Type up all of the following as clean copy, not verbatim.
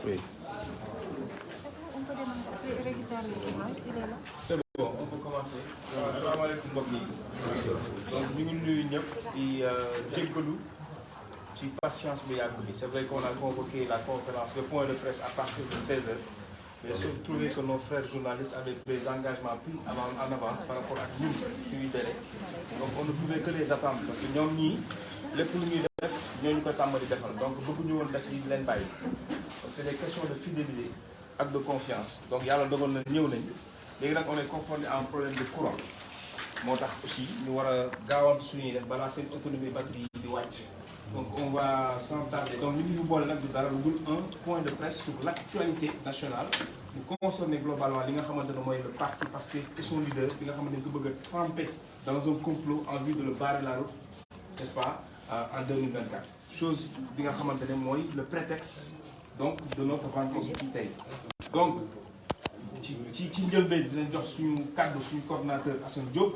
Oui. C'est bon, on peut commencer. Asalaamaaleykum mbokk yi. Donc ñu ngi nuyu ñëpp di jéggalu ci patience bu yàgg bi. C'est vrai qu'on a convoqué la conférence, le point de presse à partir de 16h. Mais il se trouvait que nos frères journalistes avaient des engagements pris en avance par rapport à ñun suñuy délai. Donc on ne pouvait que les attendre parce que ñoom ñii lépp lu ñuy def ñooñu ko tàmbali defal. Donc bëgguñu woon def di leen bàyyi. Donc c'est des questions de fidélité ak de confiance. Donc yàlla dogal na ñëw nañ. léegi nag on est confronté à un problème de courant moo tax aussi ñu war a gaawantu suñuy def balaa seen autonomie batterie di wàcc. Donc on va sans tarder donc li ñu boole nag du dara lu dul un point de presse sur l'actualité nationale bu concerner globalement li nga xamante ne mooy le parti Pastef et son leader bi nga xamante ne ko bëgg a tremper dans un complot en vue de le barrer la route, n'est-ce pas, en 2024. Chose bi nga xamante ne mooy le prétexte donc de notre rencontre bi tey. Donc ci njëlbeen dinañ jox suñu cadre suñu coordinateur Assane Diop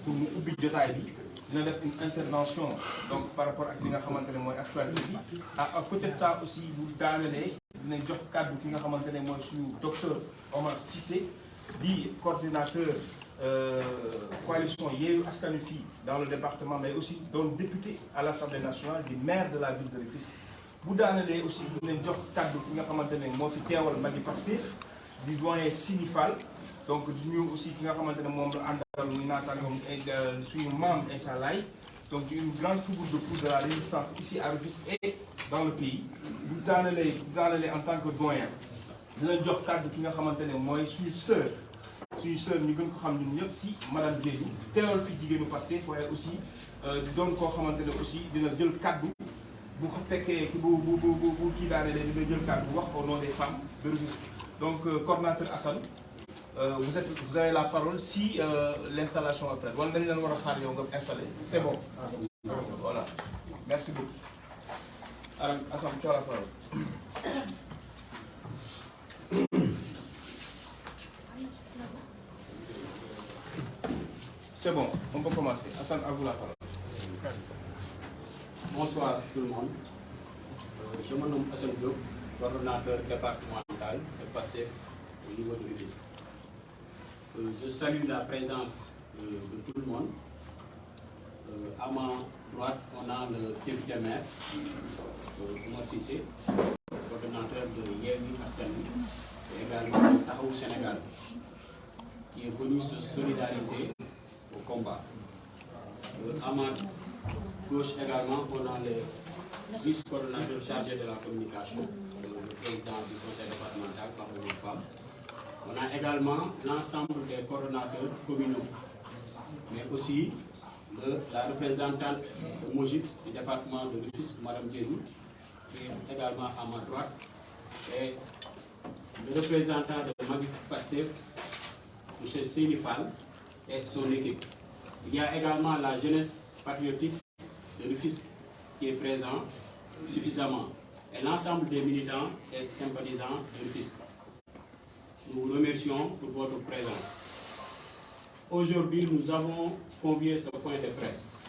pour mu ubbi jotaay bi dina def une intervention donc par rapport ak li nga xamante ne mooy actualité bi à côté de ça aussi bu daanelee dinañ jox cadre ki nga xamante ne mooy suñu docteur Omar Cissé di coordinateur coalition Yewwi Askan Wi fii dans le département mais aussi doon député à l'Assemblée nationale di maire de la ville de Rufisque bu daanelee aussi dinañ jox cadre ki nga xamante ne moo fi teewal magi Pastef di doyen Sinifal donc di nuyu aussi ki nga xamante ne moom la àndal ñu naataangoom suñu membre Issa Laye donc une grande figure de proue de la résistance ici à Rufisque et dans le pays bu daanalee en tant que doyen dinañ jox kàddu ki nga xamante ne mooy suñu sœur ñu gën ko xam ñun ñëpp si madame Diédhiou teewal fi jigéenu Pastef waaye aussi di doon koo xamante ne aussi dina jël kàddu bu fekkee bu kii daanelee dina jël kàddu wax au nom des femmes de Rufisque. Donc, coordinateur Assane, vous avez la parole si l'installation est prête. C'est bon. Voilà. Merci beaucoup. Alors, Assane, tu as la parole. C'est bon, on peut commencer. Assane, à vous la parole. Bonsoir tout le monde. Je me nomme Assane Diop, coordonnateur départemental de Pastef au niveau de Rufisque. Je salue la présence de tout le monde. À ma droite, on a le député maire, Omar Cissé, coordonnateur de Yewwi Askan Wi, et également de Taxawu Sénégal, qui est venu se solidariser au combat. À ma gauche également, on a le vice-coordonnateur chargé de la communication, le président du conseil départemental par une femme. On a également l'ensemble des coordonnateurs communaux, mais aussi la représentante de Mojib du département de Rufisque, Mme Diédhiou, qui est également à ma droite, et le représentant de Magi Pastef, M. Sinifal, et son équipe. Il y a également la jeunesse patriotique de Rufisque qui est présent suffisamment, et l'ensemble des militants et sympathisants de Rufisque. Nous vous remercions pour votre présence. Aujourd'hui, nous avons convié ce point de presse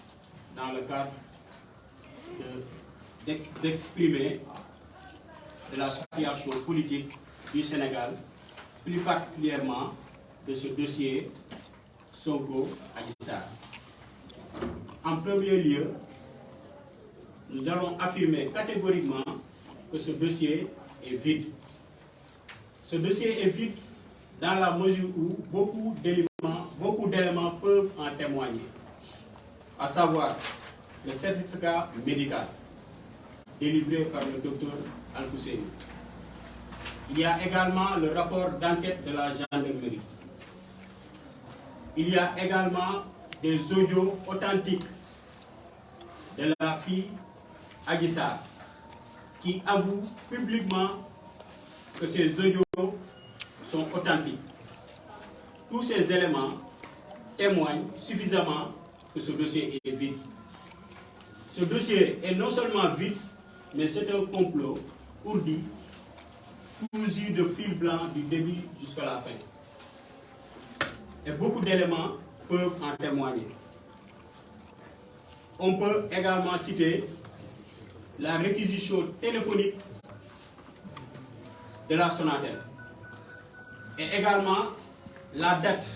dans le cadre d'exprimer de la situation politique du Sénégal, plus particulièrement de ce dossier Sonko-Adji Sarr. En premier lieu, nous allons affirmer catégoriquement que ce dossier est vide. Ce dossier est vide dans la mesure où beaucoup d'éléments à savoir le certificat médical délivré par le docteur Al-Fousseini. Il y a également le rapport d'enquête de la gendarmerie. Il y a également des audios authentiques de la fille Adji Sarr qui avoue publiquement que ces audios sont authentiques. Tous ces éléments témoignent suffisamment que ce dossier est vide. Ce dossier est non seulement vide, mais c'est un complot ourdi, cousu de fil blanc du début jusqu'à la fin. Et beaucoup d'éléments peuvent en témoigner. On peut également citer la réquisition téléphonique de la Sonatel et également la date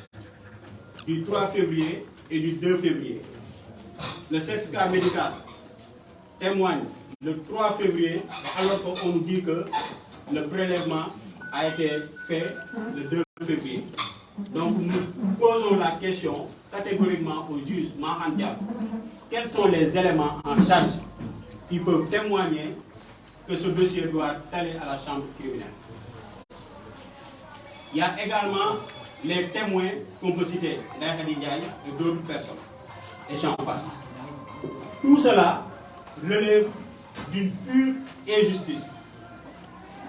du 3 février et du 2 février. Le certificat médical témoigne le 3 février alors qu'on nous dit que le prélèvement a été fait le 2 février. Donc nous posons la question catégoriquement au juge Maham Diallo. Quels sont les éléments en charge qui peuvent témoigner que ce dossier doit aller à la chambre criminelle? Il y a également les témoins qu'on peut citer, Ndeye Ndiaye et d'autres personnes. Et j'en passe. Tout cela relève d'une pure injustice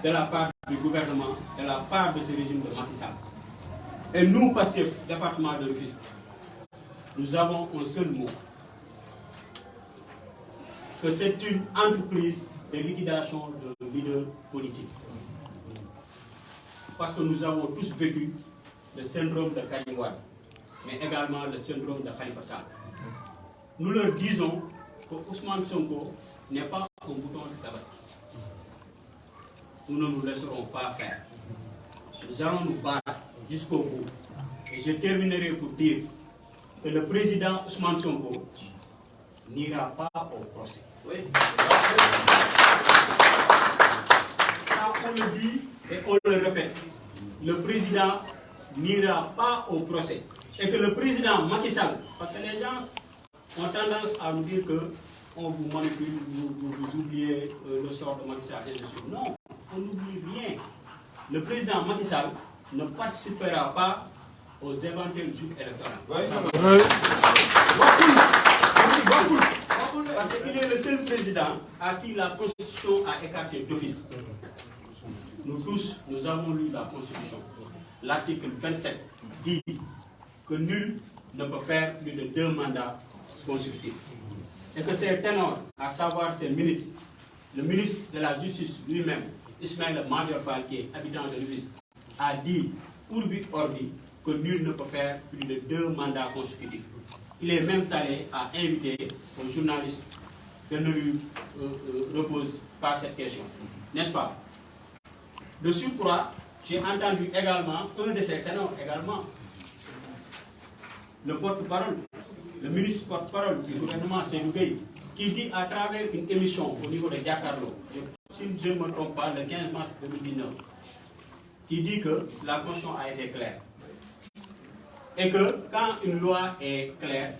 de la part du gouvernement, de la part de ce régime de Macky Sall. Et nous, Pastef, département de Rufisque, nous avons un seul mot, que c'est une entreprise de liquidation de leaders politiques. Parce que nous avons tous vécu le syndrome de Karim Wade, mais également le syndrome de Khalifa Sall. Nous leur disons que Ousmane Sonko n'est pas un bouton de tabac. Nous ne nous laisserons pas faire. Nous allons nous battre jusqu'au bout. Et je terminerai pour dire que le président Ousmane Sonko n'ira pas au procès. Oui. Ça, on le dit et on le répète. Le président n'ira pas au procès. Et que le président Macky Sall, parce que les gens ont tendance à nous dire que on vous manipule, vous oubliez le sort de Macky Sall et de suite. Non, on n'oublie rien. Le président Macky Sall ne participera pas aux éventuels jours électoraux. Parce qu'il est le seul président à qui la Constitution a écarté d'office. Nous tous, nous avons lu la Constitution. L'article 27 dit que nul ne peut faire plus de 2 mandats consécutifs. Et que ces ténors, à savoir ces ministres, le ministre de la Justice lui-même, Ismaël Madior Fall, qui est habitant de Rufisque, a dit, urbi orbi, que nul ne peut faire plus de 2 mandats consécutifs. Il est même allé à inviter aux journalistes de ne lui repose pas cette question. N'est-ce pas? De surcroît, j'ai entendu également un de ces ténors également, le porte-parole, le ministre porte-parole du gouvernement, Seydou Gueye, qui dit à travers une émission au niveau de Giacarlo, si je ne me trompe pas, le 15 mars 2019, qui dit que la Constitution a été claire. Et que quand une loi est claire,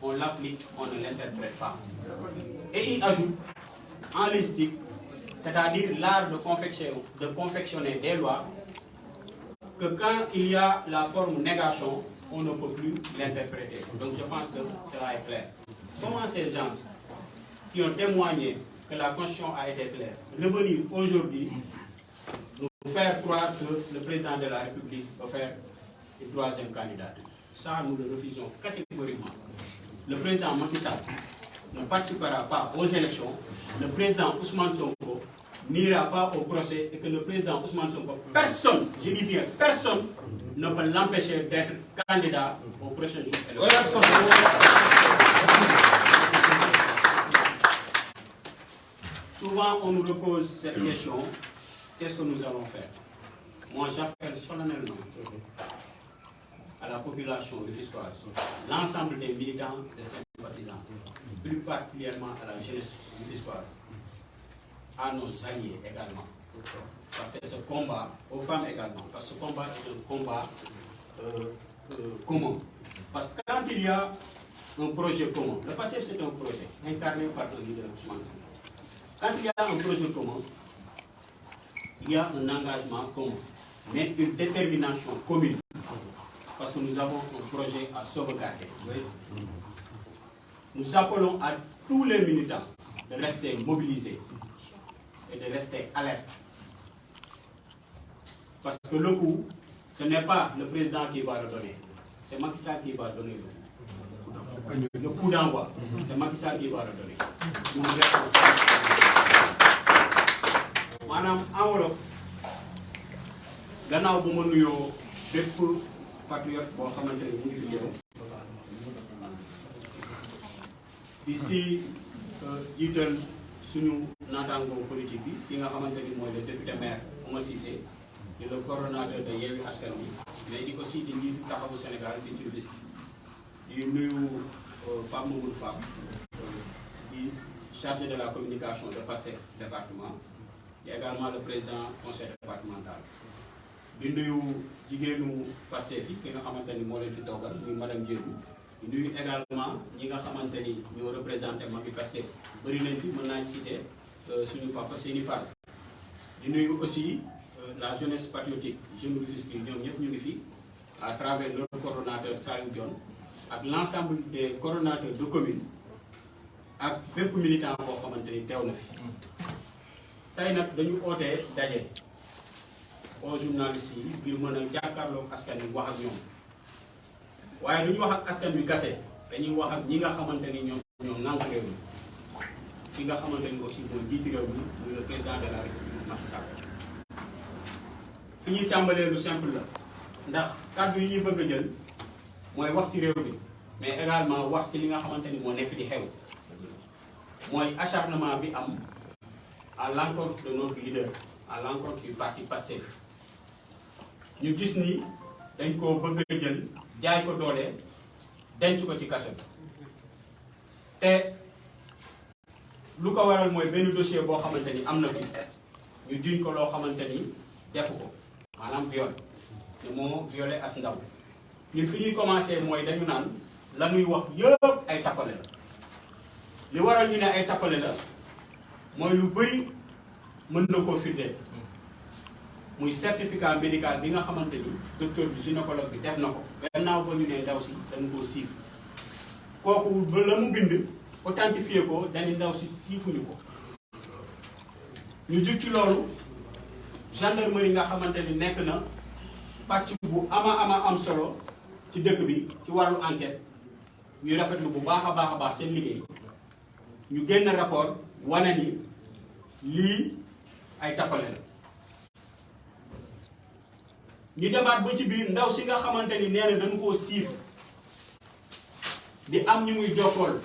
on l'applique, on ne l'interprète pas. Et il ajoute, en légistique, c'est-à-dire l'art de confectionner des lois, que quand il y a la forme négation, on ne peut plus l'interpréter. Donc je pense que cela est clair. Comment ces gens qui ont témoigné que la Constitution a été claire, revenir aujourd'hui, nous faire croire que le président de la République va faire une 3e candidature? Ça, nous le refusons catégoriquement. Le président Macky Sall ne participera pas aux élections. Le président Ousmane Sonko n'ira pas au procès et que le président Ousmane Sonko, personne, je dis bien personne, ne peut l'empêcher d'être candidat aux prochains jours électoraux. Souvent, on nous repose cette question, qu'est-ce que nous allons faire? Moi, j'appelle solennellement à la population rufisquoise, l'ensemble des militants et sympathisants, plus particulièrement à la jeunesse rufisquoise, à nos alliés également. Parce que ce combat, aux femmes également, parce que ce combat est un combat commun. Parce que quand il y a un projet commun. Le PASTEF, c'est un projet incarné par un leader Ousmane Sonko. Quand il y a un projet commun, il y a un engagement commun, mais une détermination commune. Parce que nous avons un projet à sauvegarder. Nous appelons à tous les militants de rester mobilisés et de rester alertes. Parce que le coup, ce n'est pas le président qui va le donner, c'est Macky Sall qui va donner le coup d'envoi. C'est Macky Sall qui va le donner. Madame en wolof gannaaw bu ma nuyoo bépp patriote boo xamante ne mu ngi fi teew ici jiital suñu naataango politique bi ki nga xamante ni mooy le député maire Oumar Cissé di le coordonnateur de Yewwi Askan Wi mais di aussi di njiitu Taxawu Sénégal di ci liste di nuyu Pape Mamadou Fam di chargé de la communication de PASTEF département et également le président conseil départemental di nuyu jigéenu PASTEF yi ki nga xamante ni moo leen fi toogal muy madame Diédou di nuyu également ñi nga xamante ni ñoo représenté Macky PASTEF bëri nañ fi mën naa citer suñu papa Séni Fall di nuyu aussi la jeunesse patriotique jeune Rufisque yi ñoom ñëpp ñu ngi fi à travers leur coordonnateur Saliou Dione ak l'ensemble des coordonnateurs de commune ak bépp militant boo xamante ni teew na fi tey nag dañu ootee daje aux journalistes yi ngir mën a jàkkaarloo askan wi wax ak ñoom waaye duñu wax ak askan wi kase dañuy wax ak ñi nga xamante ni ñoom ŋànk réew mi ki nga xamante ni aussi mooy njiitu réew mi muy le président de la République Macky Sall fi ñuy tàmbalee lu simple la ndax kàddu yi ñuy bëgg a jël mooy wax ci réew mi mais également wax ci li nga xamante ni moo nekk di xew mooy acharnement bi am à l'encontre de notre leader à l'encontre du parti PASTEF ñu gis ni dañ koo bëgg a jël jaay ko doole denc ko ci kaso bi te lu ko waral mooy benn dossier boo xamante ni am na fi ñu jiñ ko loo xamante ni defu ko maanaam viol te moo violé as ndaw ñun fi ñuy commencé mooy dañu naan la ñuy wax yëpp ay tappale la li waral ñu ne ay tappale la mooy lu bëri mën na koo firndeel muy certificat médical bi nga xamante ni docteur bi gynécologue bi def na ko gannaaw ba ñu ne ndaw si dañ koo siif kooku ba la mu bind authentifié ko dañu ndaw si siifuñu ko ñu jug ci loolu gendarmerie nga xamante ni nekk na pàcc bu ama am solo ci dëkk bi ci wàllu enquête ñu rafetlu bu baax a baax seen liggéey ñu génn rapport wane ni lii ay tappale la ñu demaat ba ci biir ndaw si nga xamante ni nee na dañu koo siif di am ñu muy jokkool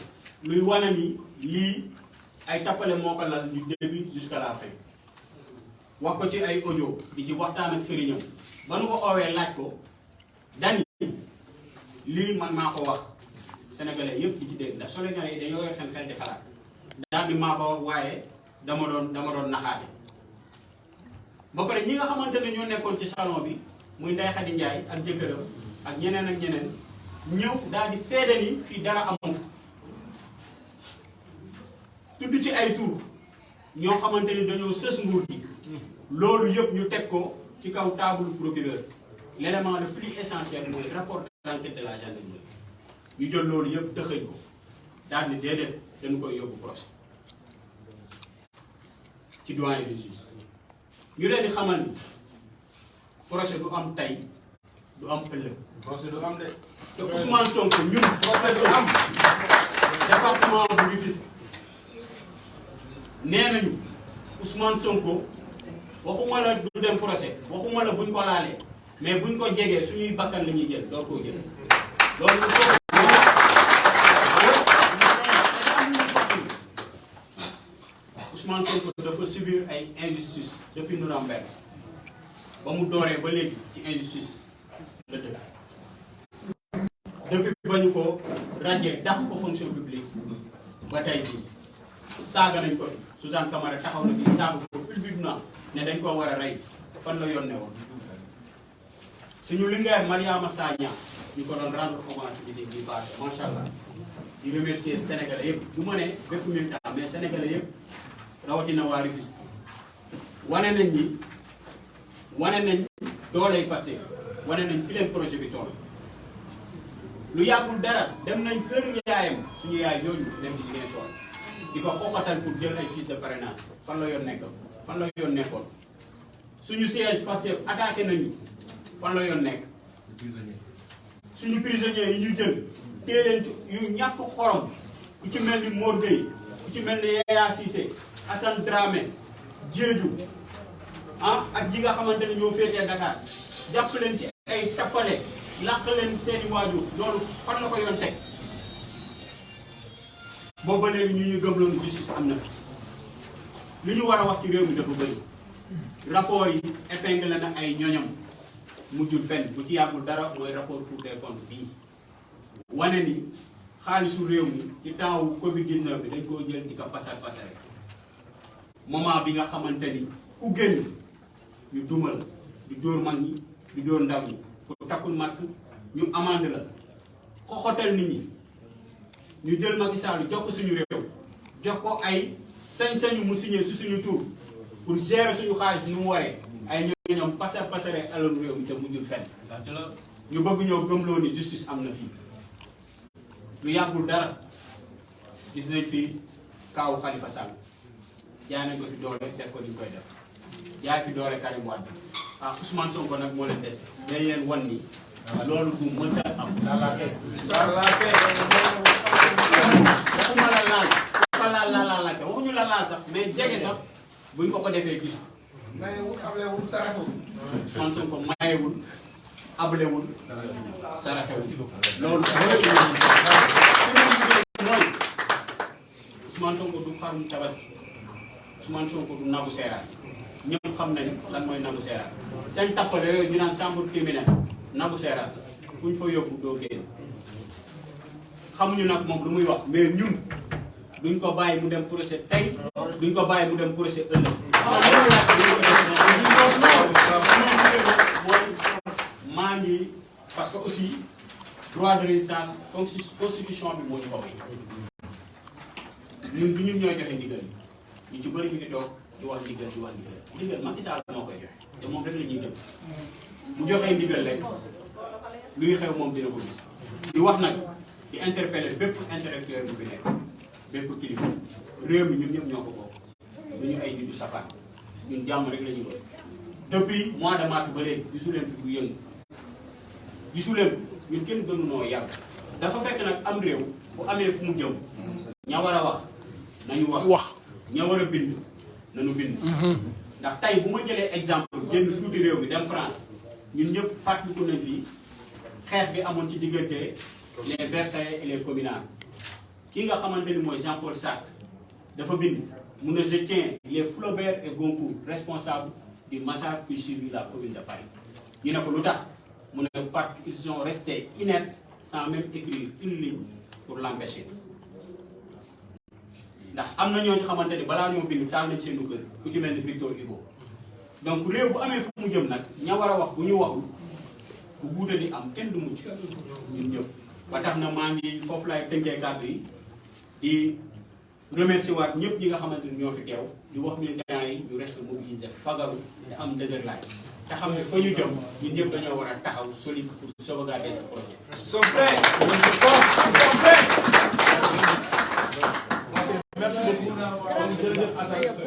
luy wane ni lii ay tappale moo ko lal du début jusqu'à la fin wax ko ci ay audio di ci waxtaan ak sëriñam ba nu ko oowee laaj ko dani lii man maa ko wax sénégalais yëpp di ci dégg ndax sénégalais yi dañoo yor seen xel di xalaat daal di maa ko wax waaye dama doon naxaate ba pare ñi nga xamante ne ñoo nekkoon ci salon bi muy Ndeye Khady Ndiaye ak jëkkëram ak ñeneen ñëw daal di seede ni fii dara amu fa tudd ci ay tur ñoo xamante ni dañoo sës nguur gi loolu yëpp ñu teg ko ci kaw table procureur l'élément le plus essentiel mooy rapport d'enquête de la gendarmerie ñu jël loolu yëpp dëxëñ ko daal di déedéet dañu koy yóbbu procès ci doyen de justice ñu leen di xamal ni procès du am tey du am ëllëg. procès du am de. te Ousmane Sonko ñun procès du am département bu Rufisque nee nañu Ousmane Sonko waxuma la du dem procès waxuma la buñ ko laalee mais buñ ko jegee suñuy bakkan la ñuy jël doo koo jël loolu Ousmane Sonko dafa subir ay injustice depuis Nuremberg ba mu dooree ba léegi ci injustice la dëkk depuis ba ñu ko ràññee dàq ko fonction publique ba tey jii saaga nañ ko fi Suzanne Camara taxaw na fi saaga ko publiquement ne dañ koo war a rey fan la yónnee woon suñu lingeer Mariama Sagna ñu ko doon rendre hommage bi di passé macha allah di remercier sénégalais yëpp bu ma nee bépp militant mais sénégalais yëpp rawatina waa Rufisque wane nañ dooley Pastef wane nañ fi leen projet bi toll. lu yàggul dara dem nañ kër yaayam suñu yaay jooju dem di jigéen sool di ko xooxatal pour jël ay fiches de parrainage fan la yoon nekkoon suñu siège Pastef attaqué nañu fan la yoon nekk suñu prisonniers yi ñu jël téye leen ci yu ñàkk xorom ku ci mel ni Mor Gueye ku ci mel ni Yaya Cissé Assane Dramé Diédhiou ak ji nga xamante ne ñoo féetee Dakar jàpp leen ci ay tappale làq leen seeni waajur loolu fan la ko yoon teg boobu ba léegi ñu gëmloon justice am na li ñu war a wax ci réew mi dafa bëri rapport yi épingle na ay ñoñam mujjul fenn bu ci yàggul dara mooy rapport Cour des comptes bii wane ni xaalisu réew mi ci temps wu Covid 19 bi dañ koo jël di ko pasare moment bi nga xamante ni ku génn ñu dumal di dóor mag ñi di dóor ndaw ñi ku takkul masque ñu amande la xoxotal nit ñi ñu jël Macky Sall jox ko suñu réew jox ko ay sañ-sañu mu signé si suñu tur pour gérer suñu xaalis nu mu waree ay ñoom pasare alalu réew mi te mujjul fenn ñu bëgg ñoo gëmloo ni justice am na fii lu yàggul dara gis nañ fii kaawu Khalifa Sall jaay nañ ko fi doole def ko liñ koy def jaay fi doole Karim Wade Ousmane Sonko nag moo leen dese dañ leen wan ni loolu du mës a am. waxuma la laal waxuñu la laal sax mais jege sax buñ ko defee gis ko. mayewul ablewul saraxewul. Ousmane Sonko mayewul ablewul saraxewul loolu mooy Ousmane Sonko du xarum tabaski Ousmane Sonko du nagu seeraas ñëpp xam nañ lan mooy nagu seeraas seen tappale yooyu ñu naan chambre criminelle nagu seeraas kuñ fa yóbbu doo génn xamuñu nag moom lu muy wax mais ñun duñ ko bàyyi mu dem procès tey duñ ko bàyyi mu dem procès ëllëg mooy maa ngi parce que aussi droit de résistance constitution bi moo ñu ko may ñun du ñun ñooy joxe ndigal yi ñu ci bëri ñu ngi toog di wax ndigal ndigal Macky Sall moo koy joxe te moom rek la ñuy def bu joxee ndigal rek luy xew moom dina ko gis di wax nag di interpeller bépp intellectuel bu fi nekk bépp kilifa réew mi ñun ñëpp ñoo ko bokk duñu ay nit du safaan ñun jàmm rek la ñuy koy depuis mois de mars ba léegi gisu leen fi bu yëngu gisu leen ñun kenn gënunoo yàgg dafa fekk nag am réew bu amee fu mu jëm ña war a wax nañu wax ña war a bind nañu bind ndax tey bu ma jëlee exemple génn tuuti réew mi dem France ñun ñëpp fàttaliku nañ fii xeex bi amoon ci diggante les Versaillais et les communards ki nga xamante ni mooy Jean-Paul Sartre dafa bind mu ne je tiens les Flaubert et Goncourt responsables du massacre qui suivit la commune de Paris ñu ne ko lu tax mu ne parce qu'ils sont restés inertes sans même écrire une ligne pour l'empêcher ndax am na ñooñu xamante ni balaa ñoo bind taal nañ seenu kër ku ci mel ni Victor Hugo donc réew bu amee fu mu jëm nag ña war a wax bu ñu waxul bu guute di am kenn du mucc ñun ñëpp ba tax na maa ngi foofu laay tënkee kàddu yi di remercier waat ñëpp ñi nga xamante ni ñoo fi teew di wax militants yi ñu reste mobilisé fagaru te am dëgër laay te xam ne fa ñu jëm ñun ñëpp dañoo war a taxaw solide pour sauvegarder ce projet. Merci beaucoup.